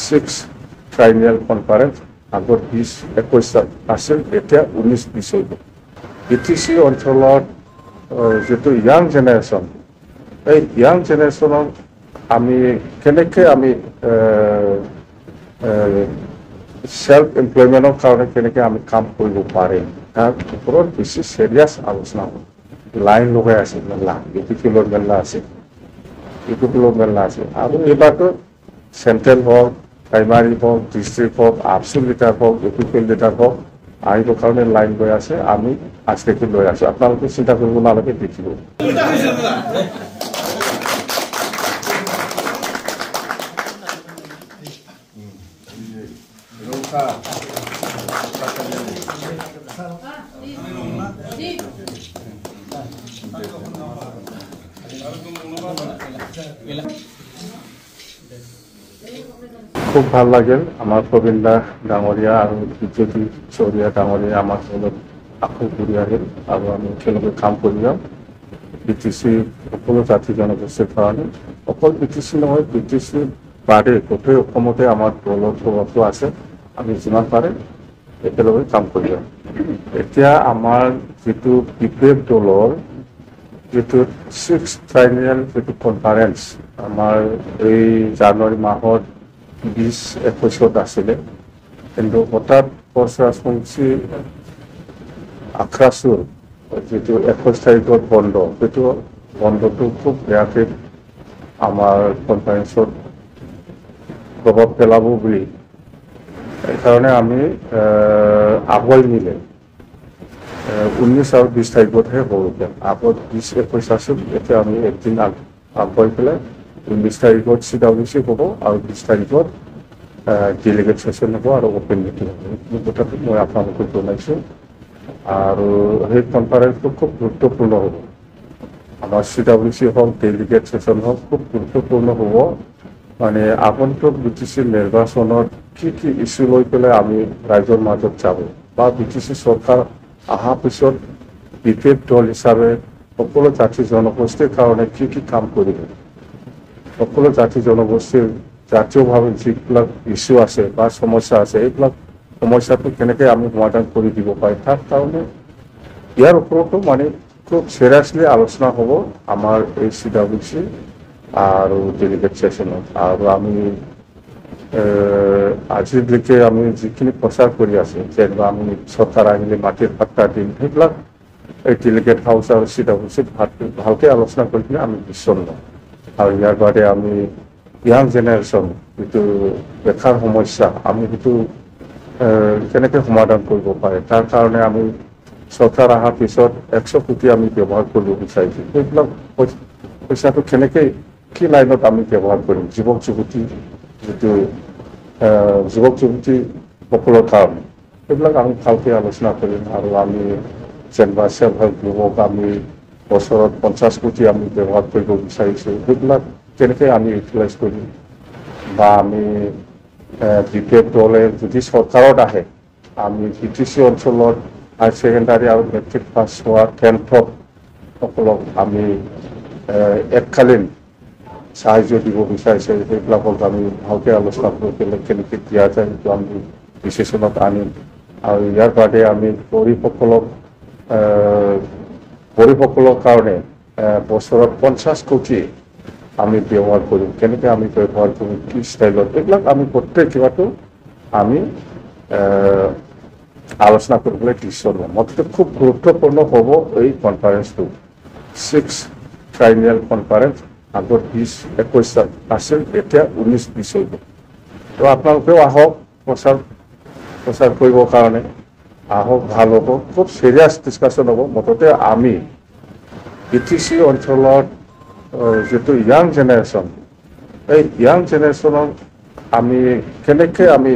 6 ট্রাইনিয়াল conference আগত 20-21 আছিল এতিয়া 19-20 হইব বিটিসি অঞ্চলত যেটো ইয়াং জেনারেশন এই ইয়াং জেনারেশনক আমি কেনেকে আমি সেলফ এমপ্লয়মেন্টৰ কাৰণে কেনেকে আমি কাম কৰিব পাৰিম তাৰ ওপৰত বেছি সিৰিয়াছ আলোচনা লাইন লগাই আছে মেলা ইউটিউবৰ মেলা আছে আৰু এইবাৰতো চেন্ট্ৰেল হওক প্ৰাইমাৰী হওক ডিষ্ট্ৰিক্ট হওক আবচুল লিটাৰ হওক ইউটিউব লিটাৰ হওক আহিবৰ কাৰণে লাইন লৈ আছে আমি আজকে লৈ আছো আপোনালোকে চিন্তা কৰিব নালাগে দেখিব খুব ভাল লাগিল আমাৰ প্ৰবীণদা ডাঙৰীয়া আৰু বিজেপি চৌৰিয়া ডাঙৰীয়া আমাৰ লগত আকৌ ঘূৰি আহিল আৰু আমি একেলগে কাম কৰি যাম বিটিচি সকলো জাতি জনগোষ্ঠীৰ কাৰণে অকল বিটিচি নহয় বিটিচি বাদে গোটেই অসমতে আমাৰ দলৰ প্ৰভাৱটো আছে আমি যিমান পাৰে একেলগে কাম কৰি যাম এতিয়া আমাৰ যিটো বিপ্লৱ দলৰ যেটো 6 ট্রাইনিয়াল যেটো কনফারেন্স আমার এই জানুয়ারি মাহত 20-21 আসলে কিন্তু হঠাৎ পরশুরাজবংশী আখড়াসুর যেটো 21 তারিখত বন্ধ সেটো বন্ধটো খুব বেয়াকে আমার কনফারেন্সত প্রভাব পেলাব বলে এই কারণে আমি আগুৱাই নিলে 19 और 20 तारीखत है होगा আগত 20-21 আছিল এতিয়া আমি একদিন আগুৱাই পেলাই 19 তাৰিখত সিডাব্লিউসি হ'ব আৰু 20 তাৰিখত ডেলিগেট সেশন হ'ব আৰু ওপেন মিটিং হ'ব এই কথাটো মই আপোনালোকক জনাইছো আৰু এই কনফাৰেন্সটো খুব গুৰুত্বপূৰ্ণ হ'ব আমাৰ সিডাব্লিউসি হওক ডেলিগেট সেশন হওক খুব গুৰুত্বপূৰ্ণ হ'ব মানে আগন্তুক বিটিসি নিৰ্বাচনত কি ইস্যু লৈ পেলাই আমি ৰাইজৰ মাজত যাব বা বিটিসি চৰকাৰ আহা পিছত বিপেড দল হিসাবে সকলো জাতি জনগোষ্ঠীৰ কাৰণে কি কাম কৰিব সকলো জাতি জনগোষ্ঠীৰ জাতীয়ভাৱে যিবিলাক ইস্যু আছে বা সমস্যা আছে এইবিলাক সমস্যাটো কেনেকৈ আমি সমাধান কৰি দিব পাৰি তাৰ কাৰণে ইয়াৰ ওপৰতো মানে খুব সিৰিয়াছলি আলোচনা হ'ব আমাৰ এই সিডাব্লিউসি আৰু ডেলিগেট সেশনত আৰু আমি আজিলৈকে আমি যিখিনি প্ৰচাৰ কৰি আছো যেনিবা আমি চৰকাৰ আহিলে মাটিৰ পাট্টা দিম সেইবিলাক এই ডেলিগেট হাউচ আৰু সিডাব্লিউসিত ভালকে আলোচনা কৰি কিনে আমি ডিচিশ্যন লওঁ আৰু ইয়াৰ বাদে আমি ইয়াং জেনেৰেশ্যন যিটো বেকাৰ সমস্যা আমি সেইটো কেনেকৈ সমাধান কৰিব পাৰে তাৰ কাৰণে আমি চৰকাৰ অহাৰ পিছত 100 কোটি আমি ব্যৱহাৰ কৰিব বিচাৰিছোঁ সেইবিলাক পইচাটো কেনেকৈ কি লাইনত আমি ব্যৱহাৰ কৰিম যুৱক যুৱতী যেটো যুৱক যুৱতী সকলৰ কাৰণে এইবিলাক আমি ভালকে আলোচনা কৰিম আৰু আমি যেনিবা সেল্ফ হেল্প গ্ৰুপক আমি বছৰত 50 কোটি আমি ব্যৱহাৰ কৰিব বিচাৰিছোঁ সেইবিলাক কেনেকৈ আমি ইউটিলাইজ কৰিম বা আমি বিপেড দলে যদি চৰকাৰত আহে আমি বিটিচি অঞ্চলত হায়াৰ ছেকেণ্ডাৰী আৰু মেট্ৰিক পাছ হোৱা 10th সকলক আমি এককালীন সাহায্য দিব বিচাৰিছে সেইবিলাকক আমি ভালকে আলোচনা কৰি পেলাই কেনেকৈ দিয়া যায় সেইটো আমি ডিচিশ্যনত আনিম আৰু ইয়াৰ বাদে আমি গৰীবসকলৰ কাৰণে বছৰত 50 কোটি আমি ব্যৱহাৰ কৰিম কেনেকৈ আমি ব্যৱহাৰ কৰিম কি ষ্টাইলত এইবিলাক আমি প্ৰত্যেক কিবাটো আমি আলোচনা কৰিবলৈ ডিচিশ্যন ল'ম মুঠতে খুব গুৰুত্বপূৰ্ণ হ'ব এই কনফাৰেন্সটো 6 ট্রাইনিয়াল কনফারেন্স আগত 20-21 আছিল এতিয়া 19-20 হইব তো আপোনালোকেও আহক প্ৰচাৰ কৰিবৰ কাৰণে আহক ভাল হ'ব খুব সিৰিয়াছ ডিসকাশন হ'ব মুঠতে আমি বিটিসি অঞ্চলত যেটো ইয়াং জেনাৰেশন এই ইয়াং জেনাৰেশনক আমি কেনেকৈ আমি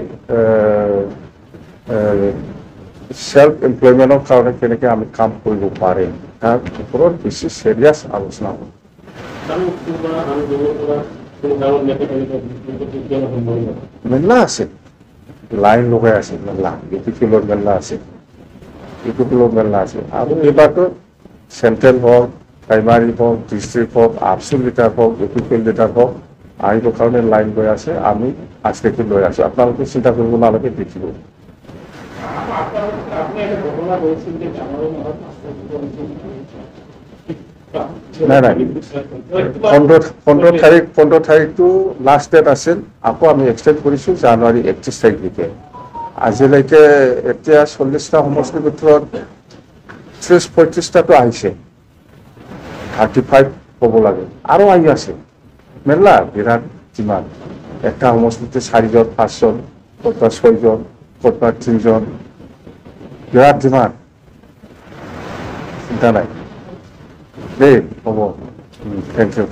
সেলফ এমপ্লয়মেন্টৰ কাৰণে কেনেকৈ আমি কাম কৰিব পাৰিম তাৰ ওপৰত বেছি সিৰিয়াছ আলোচনা হ'ব মেলা আছে লাইন লগাই আছে মেলা ইউটিউবৰ মেলা আছে আৰু এইবাৰতো চেন্ট্ৰেল হওক প্ৰাইমাৰী হওক ডিষ্ট্ৰিক্ট হওক আবচুল লিটাৰ হওক ইউটিউব লিটাৰ হওক আহিবৰ কাৰণে লাইন লৈ আছে, আমি আজকে লৈ আছো, আপোনালোকে চিন্তা কৰিব নালাগে, দেখিব। নাই নাই, 15 তাৰিখটো লাষ্ট ডেট আছিল, আকৌ আমি এক্সটেণ্ড কৰিছোঁ জানুৱাৰী 31 তাৰিখলৈকে। আজিলৈকে এতিয়া 40টা সমষ্টিৰ ভিতৰত 30-35টাটো আহিছে, 35 ক'ব লাগে, আৰু আহি আছে মেলা বিৰাট যিমান। একটা সমষ্টিতে 4জন 5জন, ক'ৰবাত 6জন, ক'ৰবাত 3জন, বিৰাট যিমান, চিন্তা নাই দেই, হ'ব, থেংক ইউ।